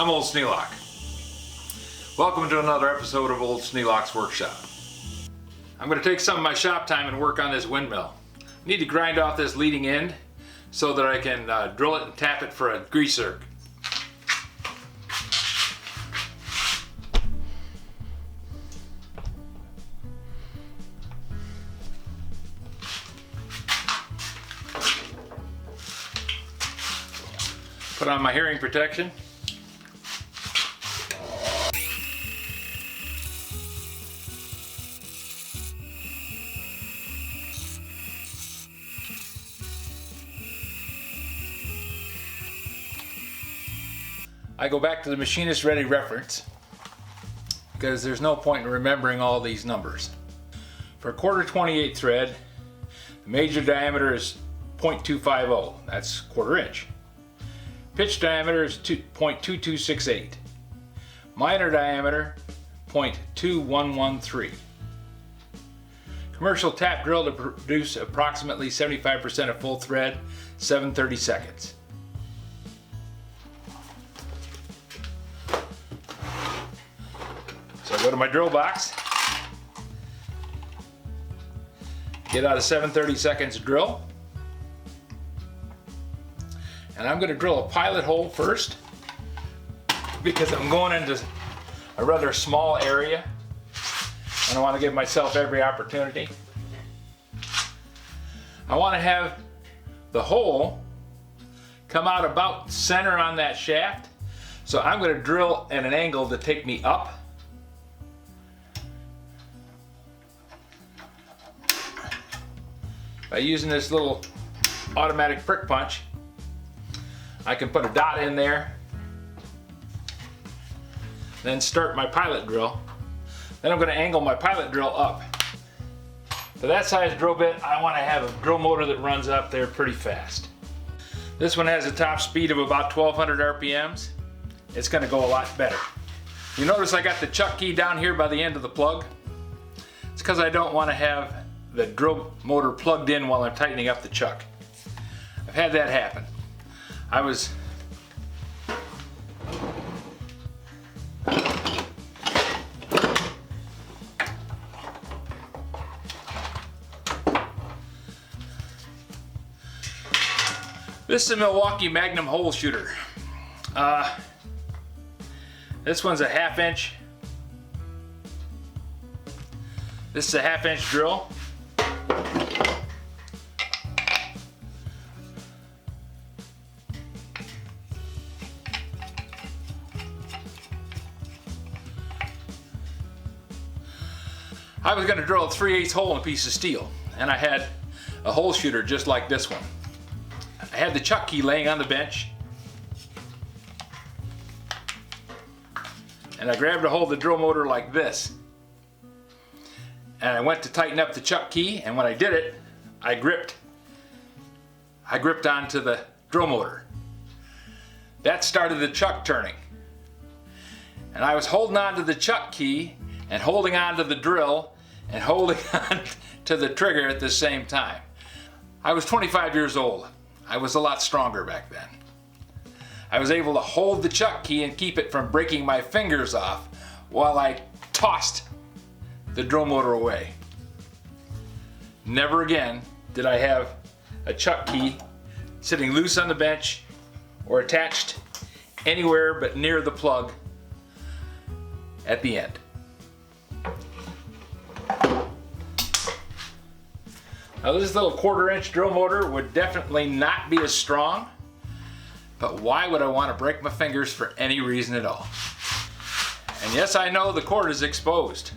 I'm Old Sneelock. Welcome to another episode of Old Sneelock's Workshop. I'm going to take some of my shop time and work on this windmill. I need to grind off this leading end so that I can drill it and tap it for a grease zerk. Put on my hearing protection. I go back to the machinist ready reference because there's no point in remembering all these numbers. For a quarter 28 thread, the major diameter is 0.250, that's quarter inch. Pitch diameter is 0.2268. Minor diameter 0.2113. Commercial tap drill to produce approximately 75% of full thread, 7/30 seconds. So I go to my drill box, get out a 7/30 seconds drill, and I'm going to drill a pilot hole first because I'm going into a rather small area and I want to give myself every opportunity. I want to have the hole come out about center on that shaft, so I'm going to drill at an angle to take me up. By using this little automatic prick punch, I can put a dot in there, then start my pilot drill. Then I'm going to angle my pilot drill up. For that size drill bit, I want to have a drill motor that runs up there pretty fast. This one has a top speed of about 1200 RPMs. It's going to go a lot better. You notice I got the chuck key down here by the end of the plug. It's because I don't want to have the drill motor plugged in while I'm tightening up the chuck. I've had that happen. This is a Milwaukee Magnum hole shooter. This one's a 1/2 inch. This is a 1/2 inch drill. I was going to drill a 3/8 hole in a piece of steel, and I had a hole shooter just like this one. I had the chuck key laying on the bench, and I grabbed a hold of the drill motor like this, and I went to tighten up the chuck key, and when I did it, I gripped onto the drill motor. That started the chuck turning, and I was holding on to the chuck key and holding on to the drill and holding on to the trigger at the same time. I was 25 years old. I was a lot stronger back then. I was able to hold the chuck key and keep it from breaking my fingers off while I tossed the drill motor away. Never again did I have a chuck key sitting loose on the bench or attached anywhere but near the plug at the end. Now this little 1/4 inch drill motor would definitely not be as strong, but why would I want to break my fingers for any reason at all? And yes, I know the cord is exposed.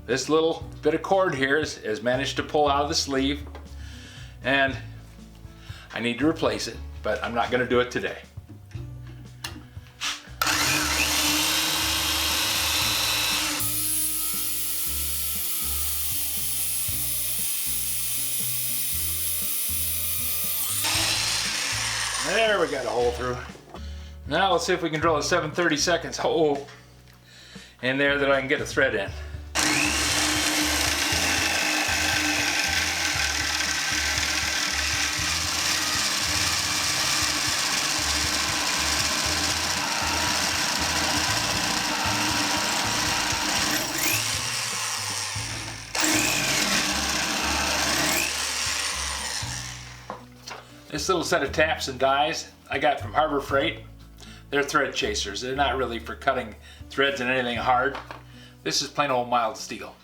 This little bit of cord here has managed to pull out of the sleeve, and I need to replace it, but I'm not going to do it today. There, we got a hole through. Now let's see if we can drill a 7/30 seconds hole in there that I can get a thread in. This little set of taps and dies I got from Harbor Freight. They're thread chasers. They're not really for cutting threads in anything hard. This is plain old mild steel.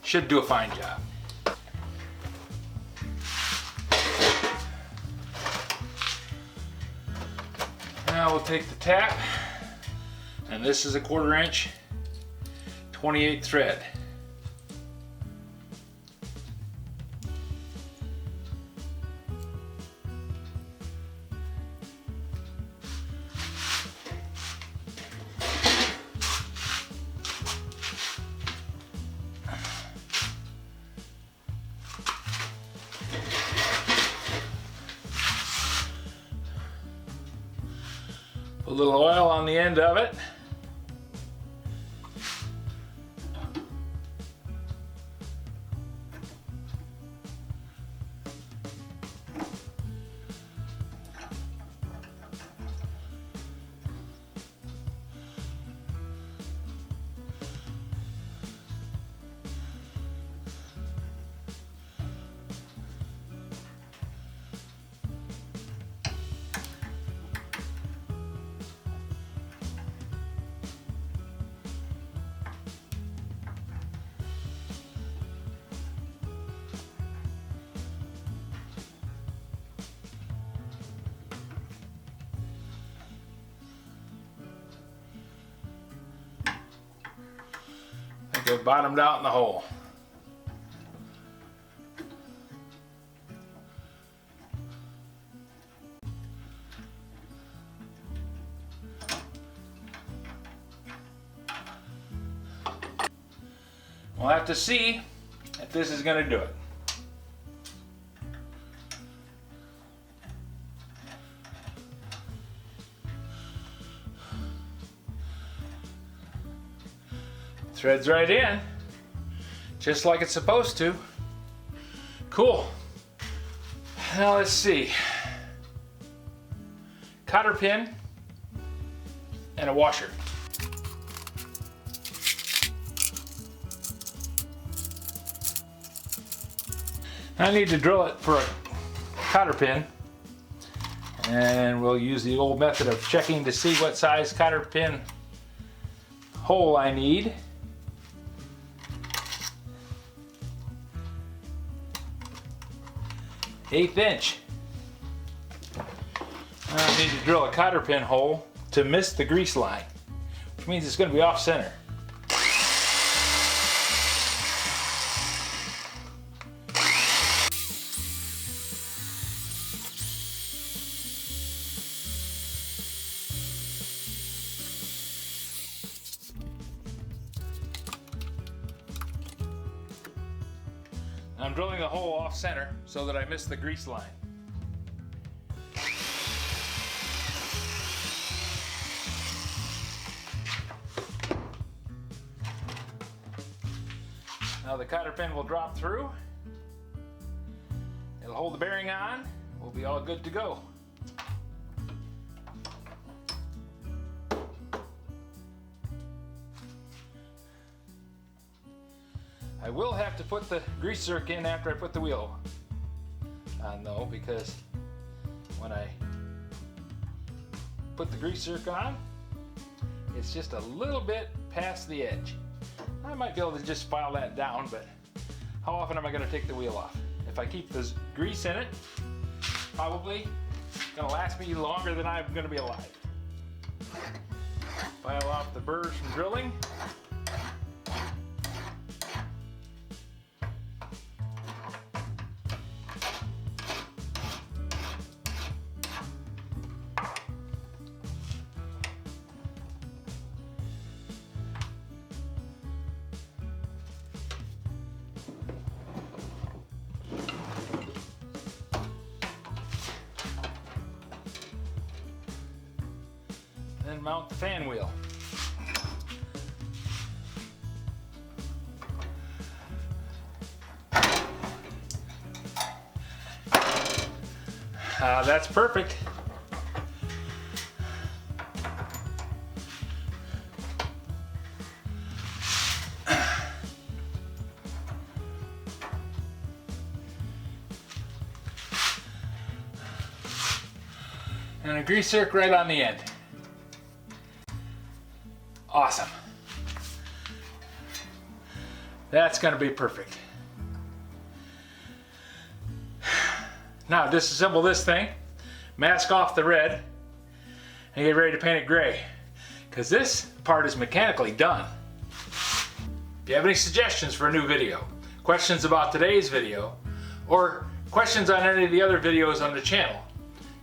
Should do a fine job. Now we'll take the tap, and this is a 1/4 inch 28 thread. Put a little oil on the end of it. Get bottomed out in the hole. We'll have to see if this is going to do it. Threads right in, just like it's supposed to. Cool. Now let's see. Cotter pin and a washer. I need to drill it for a cotter pin, and we'll use the old method of checking to see what size cotter pin hole I need. 1/8 inch. I need to drill a cotter pin hole to miss the grease line, which means it's going to be off center. I'm drilling the hole off center so that I miss the grease line. Now the cotter pin will drop through. It'll hold the bearing on. We'll be all good to go. I will have to put the grease zerk in after I put the wheel on though, because when I put the grease zerk on, it's just a little bit past the edge. I might be able to just file that down, but how often am I going to take the wheel off? If I keep the grease in it, probably going to last me longer than I'm going to be alive. File off the burrs from drilling. Then mount the fan wheel. That's perfect. And a grease zerk right on the end. Awesome. That's going to be perfect. Now disassemble this thing, mask off the red, and get ready to paint it gray. Because this part is mechanically done. If you have any suggestions for a new video, questions about today's video, or questions on any of the other videos on the channel,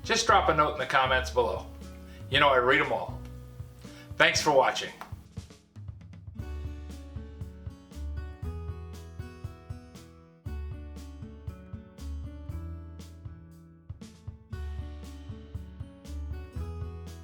just drop a note in the comments below. You know I read them all. Thanks for watching.